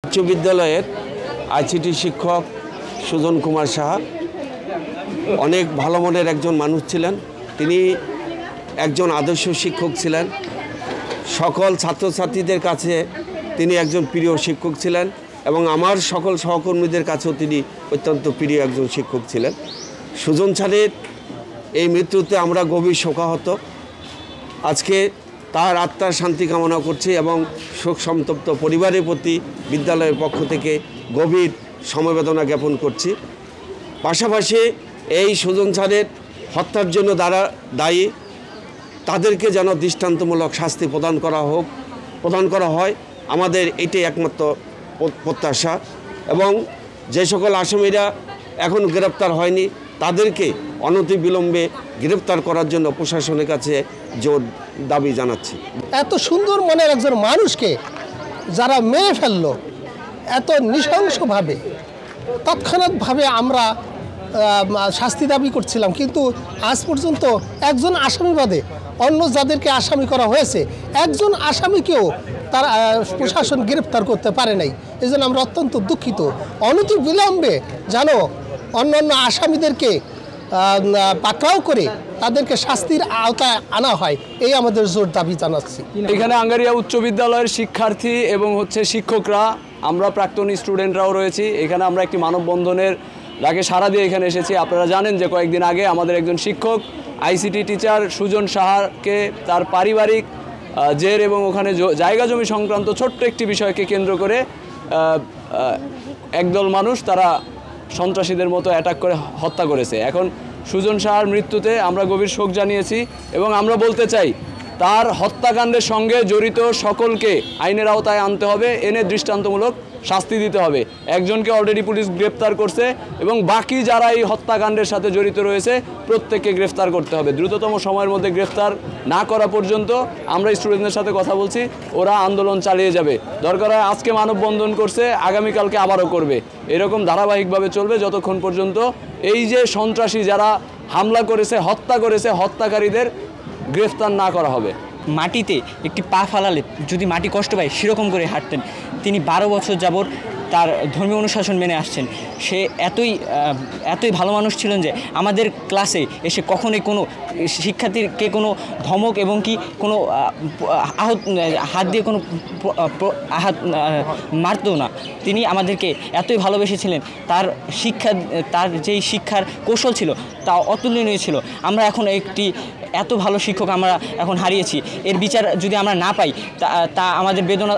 উচ্চ বিদ্যালয়ের আইসিটি শিক্ষক সুজন কুমার সাহা অনেক ভালো মনের একজন মানুষ ছিলেন। তিনি একজন আদর্শ শিক্ষক ছিলেন। সকল ছাত্রছাত্রীদের কাছে তিনি একজন প্রিয় শিক্ষক ছিলেন এবং আমার সকল সহকর্মীদের কাছেও তিনি অত্যন্ত প্রিয় একজন শিক্ষক ছিলেন। সুজন স্যারের এই মৃত্যুতে আমরা গভীর শোকাহত। আজকে তার আত্মার শান্তি কামনা করছি এবং শোক সন্তপ্ত পরিবারের প্রতি বিদ্যালয়ের পক্ষ থেকে গভীর সমবেদনা জ্ঞাপন করছি। পাশাপাশি এই সুজন স্যারের হত্যার জন্য যারা দায়ী তাদেরকে যেন দৃষ্টান্তমূলক শাস্তি প্রদান করা হয়, আমাদের এটাই একমাত্র প্রত্যাশা। এবং যে সকল আসামিরা এখন গ্রেপ্তার হয়নি তাদেরকে অনতিবিলম্বে গ্রেপ্তার করার জন্য প্রশাসনের কাছে জোর দাবি জানাচ্ছি। এত সুন্দর মনের একজন মানুষকে যারা মেরে ফেললো এত নৃশংসভাবে, তৎক্ষণাৎভাবে আমরা শাস্তি দাবি করছিলাম, কিন্তু আজ পর্যন্ত একজন আসামি বাদে অন্য যাদেরকে আসামি করা হয়েছে একজন আসামিকেও তার প্রশাসন গ্রেপ্তার করতে পারে নাই। এই জন্য আমরা অত্যন্ত দুঃখিত। অনতিবিলম্বে যেন অন্যান্য আসামিদেরকে পাকড়াও করে তাদেরকে শাস্তির আওতায় আনা হয়, এই আমাদের জোর দাবি জানাচ্ছি। এখানে আঙ্গারিয়া উচ্চ বিদ্যালয়ের শিক্ষার্থী এবং শিক্ষকরা, আমরা প্রাক্তন স্টুডেন্টরাও রয়েছি। এখানে আমরা একটি মানববন্ধনের ডাকে সাড়া দিয়ে এখানে এসেছি। আপনারা জানেন যে কয়েকদিন আগে আমাদের একজন শিক্ষক আইসিটি টিচার সুজন সাহাকে তার পারিবারিক জের এবং ওখানে জায়গা জমি সংক্রান্ত ছোট্ট একটি বিষয়কে কেন্দ্র করে একদল মানুষ তারা সন্ত্রাসীদের মতো অ্যাটাক করে হত্যা করেছে। এখন সুজন সাহার মৃত্যুতে আমরা গভীর শোক জানিয়েছি এবং আমরা বলতে চাই তার হত্যাকাণ্ডের সঙ্গে জড়িত সকলকে আইনের আওতায় আনতে হবে, এনে দৃষ্টান্তমূলক শাস্তি দিতে হবে। একজনকে অলরেডি পুলিশ গ্রেপ্তার করছে এবং বাকি যারা এই হত্যাকাণ্ডের সাথে জড়িত রয়েছে প্রত্যেককে গ্রেফতার করতে হবে। দ্রুততম সময়ের মধ্যে গ্রেফতার না করা পর্যন্ত আমরা স্টুডেন্টদের সাথে কথা বলছি, ওরা আন্দোলন চালিয়ে যাবে। দরকার হয় আজকে মানববন্ধন করছে, আগামীকালকে আবারও করবে। এরকম ধারাবাহিকভাবে চলবে যতক্ষণ পর্যন্ত এই যে সন্ত্রাসী যারা হামলা করেছে, হত্যা করেছে, হত্যাকারীদের গ্রেফতার না করা হবে। মাটিতে একটি পা ফালালে যদি মাটি কষ্ট পায় সেরকম করে হাঁটতেন তিনি। 12 বছর যাবৎ তার ধর্মীয় অনুশাসন মেনে আসছেন। সে এতই ভালো মানুষ ছিলেন যে আমাদের ক্লাসে এসে কখনোই কোনো শিক্ষার্থীকে কোনো ধমক এবং কি কোনো হাত দিয়ে কোনো আঘাত মারতো না। তিনি আমাদেরকে এতই ভালোবেসেছিলেন। তার যেই শিক্ষার কৌশল ছিল তা অতুলনীয় ছিল। আমরা এখন এত ভালো শিক্ষক আমরা এখন হারিয়েছি। এর বিচার যদি আমরা না পাই তা আমাদের বেদনা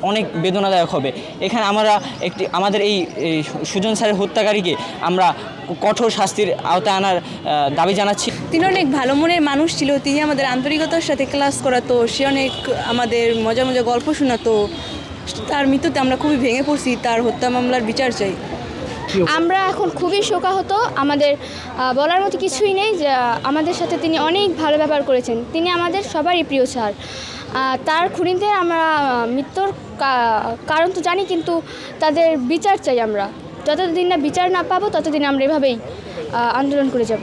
অনেক বেদনাদায়ক হবে। এখানে আমাদের এই সুজন স্যারের হত্যাকারীকে আমরা কঠোর শাস্তির আওতায় আনার দাবি জানাচ্ছি। তিনি অনেক ভালো মনের মানুষ ছিল। তিনি আমাদের আন্তরিকতার সাথে ক্লাস করাতো। সে অনেক আমাদের মজা মজা গল্প শোনাতো। তার মৃত্যুতে আমরা খুবই ভেঙে পড়ছি। তার হত্যা মামলার বিচার চাই। আমরা এখন খুবই শোকাহত। আমাদের বলার মতো কিছুই নেই যে আমাদের সাথে তিনি অনেক ভালো ব্যবহার করেছেন। তিনি আমাদের সবারই প্রিয় স্যার। তার খুনিদের আমরা মৃত্যুর কারণ তো জানি, কিন্তু তাদের বিচার চাই। আমরা যতদিন না বিচার না পাবো ততদিন আমরা এভাবেই আন্দোলন করে যাব।